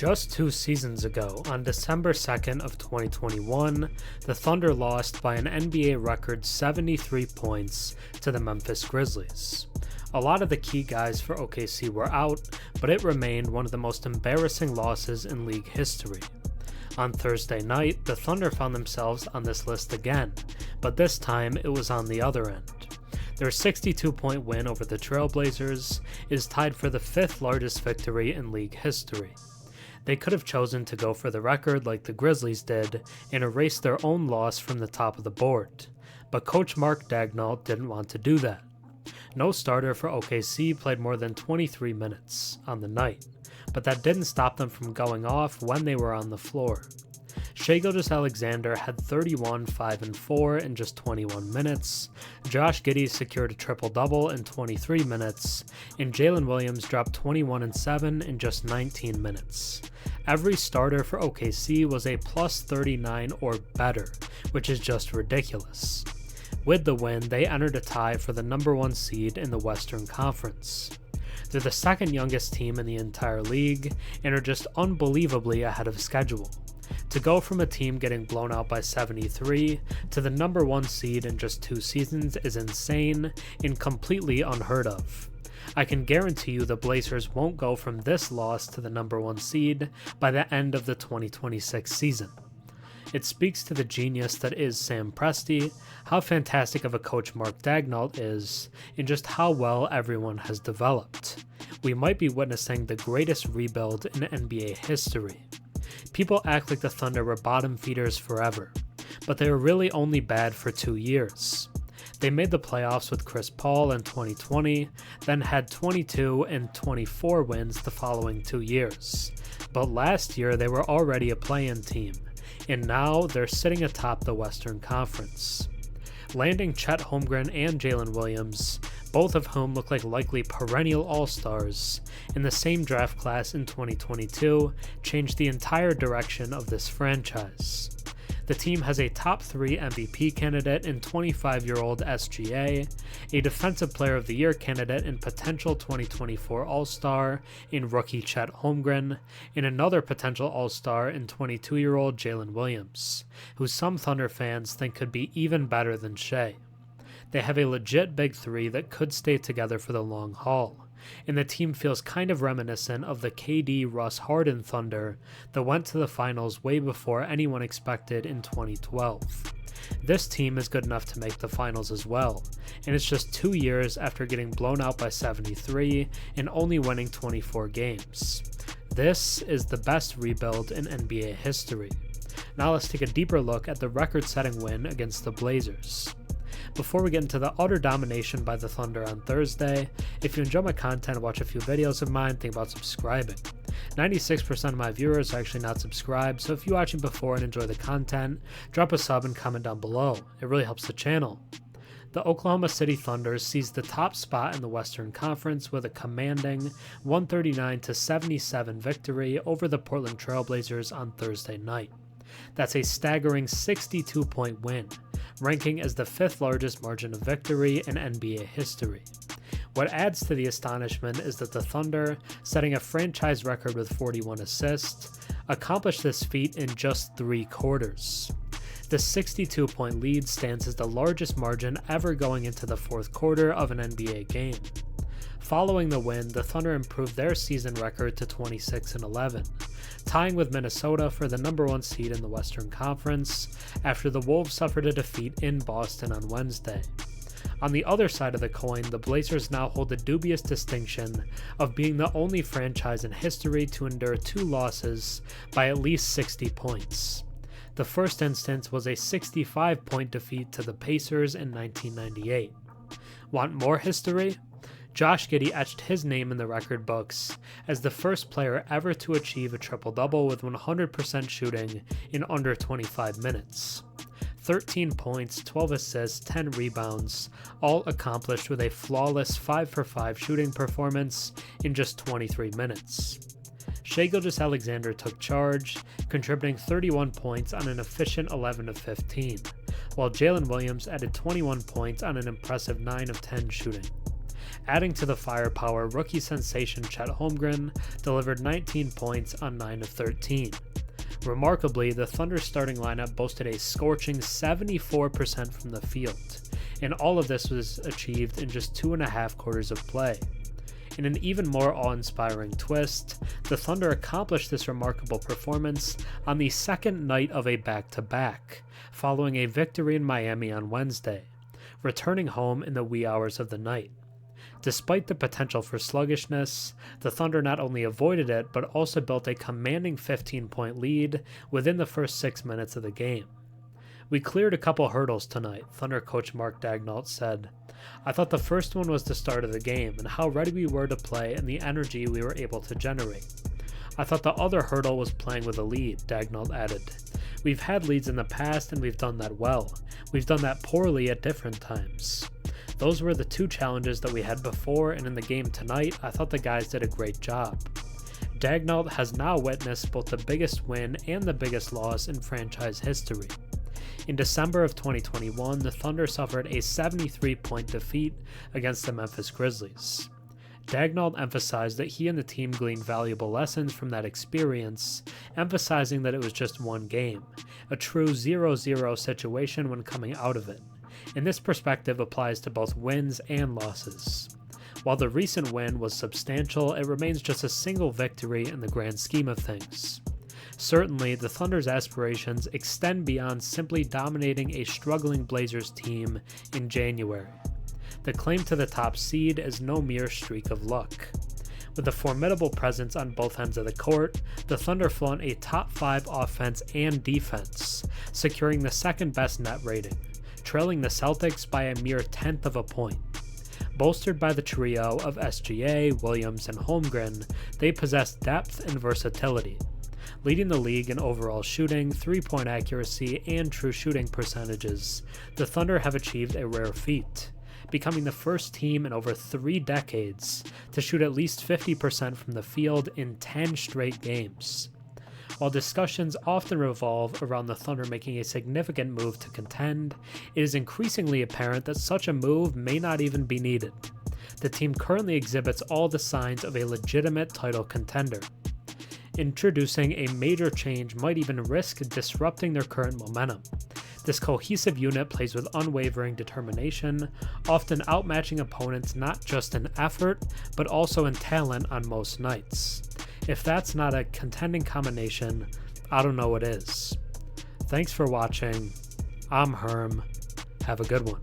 Just 2 seasons ago, on December 2nd of 2021, the Thunder lost by an NBA record 73 points to the Memphis Grizzlies. A lot of the key guys for OKC were out, but it remained one of the most embarrassing losses in league history. On Thursday night, the Thunder found themselves on this list again, but this time it was on the other end. Their 62-point win over the Trailblazers is tied for the 5th largest victory in league history. They could have chosen to go for the record like the Grizzlies did and erase their own loss from the top of the board, but coach Mark Daigneault didn't want to do that. No starter for OKC played more than 23 minutes on the night, but that didn't stop them from going off when they were on the floor. Shai Gilgeous-Alexander had 31, 5, and 4 in just 21 minutes, Josh Giddey secured a triple-double in 23 minutes, and Jalen Williams dropped 21 and 7 in just 19 minutes. Every starter for OKC was a plus 39 or better, which is just ridiculous. With the win, they entered a tie for the number 1 seed in the Western Conference. They're the second youngest team in the entire league and are just unbelievably ahead of schedule. To go from a team getting blown out by 73 to the number 1 seed in just 2 seasons is insane and completely unheard of. I can guarantee you the Blazers won't go from this loss to the number 1 seed by the end of the 2026 season. It speaks to the genius that is Sam Presti, how fantastic of a coach Mark Daigneault is, and just how well everyone has developed. We might be witnessing the greatest rebuild in NBA history. People act like the Thunder were bottom feeders forever, but they were really only bad for 2 years. They made the playoffs with Chris Paul in 2020, then had 22 and 24 wins the following 2 years. But last year they were already a play-in team, and now they're sitting atop the Western Conference. Landing Chet Holmgren and Jalen Williams, both of whom look like likely perennial all-stars, in the same draft class in 2022, changed the entire direction of this franchise. The team has a top 3 MVP candidate in 25-year-old SGA, a Defensive Player of the Year candidate and potential 2024 All-Star in rookie Chet Holmgren, and another potential All-Star in 22-year-old Jalen Williams, who some Thunder fans think could be even better than Shai. They have a legit big 3 that could stay together for the long haul, and the team feels kind of reminiscent of the KD Russ Harden Thunder that went to the finals way before anyone expected in 2012. This team is good enough to make the finals as well, and it's just 2 years after getting blown out by 73 and only winning 24 games. This is the best rebuild in NBA history. Now let's take a deeper look at the record-setting win against the Blazers. Before we get into the utter domination by the Thunder on Thursday, if you enjoy my content and watch a few videos of mine, think about subscribing. 96% of my viewers are actually not subscribed, so if you're watching before and enjoy the content, drop a sub and comment down below. It really helps the channel. The Oklahoma City Thunder seized the top spot in the Western Conference with a commanding 139-77 victory over the Portland Trailblazers on Thursday night. That's a staggering 62-point win, ranking as the 5th largest margin of victory in NBA history. What adds to the astonishment is that the Thunder, setting a franchise record with 41 assists, accomplished this feat in just 3 quarters. The 62-point lead stands as the largest margin ever going into the 4th quarter of an NBA game. Following the win, the Thunder improved their season record to 26-11, tying with Minnesota for the number 1 seed in the Western Conference after the Wolves suffered a defeat in Boston on Wednesday. On the other side of the coin, the Blazers now hold the dubious distinction of being the only franchise in history to endure 2 losses by at least 60 points. The first instance was a 65-point defeat to the Pacers in 1998. Want more history? Josh Giddey etched his name in the record books as the first player ever to achieve a triple-double with 100% shooting in under 25 minutes. 13 points, 12 assists, 10 rebounds, all accomplished with a flawless 5-for-5 shooting performance in just 23 minutes. Shai Gilgeous-Alexander took charge, contributing 31 points on an efficient 11 of 15, while Jalen Williams added 21 points on an impressive 9 of 10 shooting. Adding to the firepower, rookie sensation Chet Holmgren delivered 19 points on 9 of 13. Remarkably, the Thunder's starting lineup boasted a scorching 74% from the field, and all of this was achieved in just 2.5 quarters of play. In an even more awe-inspiring twist, the Thunder accomplished this remarkable performance on the second night of a back-to-back, following a victory in Miami on Wednesday, returning home in the wee hours of the night. Despite the potential for sluggishness, the Thunder not only avoided it, but also built a commanding 15-point lead within the first 6 minutes of the game. "We cleared a couple hurdles tonight," Thunder coach Mark Daigneault said. "I thought the first one was the start of the game and how ready we were to play and the energy we were able to generate. I thought the other hurdle was playing with a lead," Daigneault added. "We've had leads in the past and we've done that well. We've done that poorly at different times. Those were the two challenges that we had before, and in the game tonight, I thought the guys did a great job." Daigneault has now witnessed both the biggest win and the biggest loss in franchise history. In December of 2021, the Thunder suffered a 73-point defeat against the Memphis Grizzlies. Daigneault emphasized that he and the team gleaned valuable lessons from that experience, emphasizing that it was just one game, a true 0-0 situation when coming out of it. And this perspective applies to both wins and losses. While the recent win was substantial, it remains just a single victory in the grand scheme of things. Certainly, the Thunder's aspirations extend beyond simply dominating a struggling Blazers team in January. The claim to the top seed is no mere streak of luck. With a formidable presence on both ends of the court, the Thunder flaunt a top 5 offense and defense, securing the second best net rating, trailing the Celtics by a mere 1/10 of a point. Bolstered by the trio of SGA, Williams, and Holmgren, they possess depth and versatility. Leading the league in overall shooting, 3-point accuracy, and true shooting percentages, the Thunder have achieved a rare feat, becoming the first team in over 3 decades to shoot at least 50% from the field in 10 straight games. While discussions often revolve around the Thunder making a significant move to contend, it is increasingly apparent that such a move may not even be needed. The team currently exhibits all the signs of a legitimate title contender. Introducing a major change might even risk disrupting their current momentum. This cohesive unit plays with unwavering determination, often outmatching opponents not just in effort, but also in talent on most nights. If that's not a contending combination, I don't know what is. Thanks for watching. I'm Herm. Have a good one.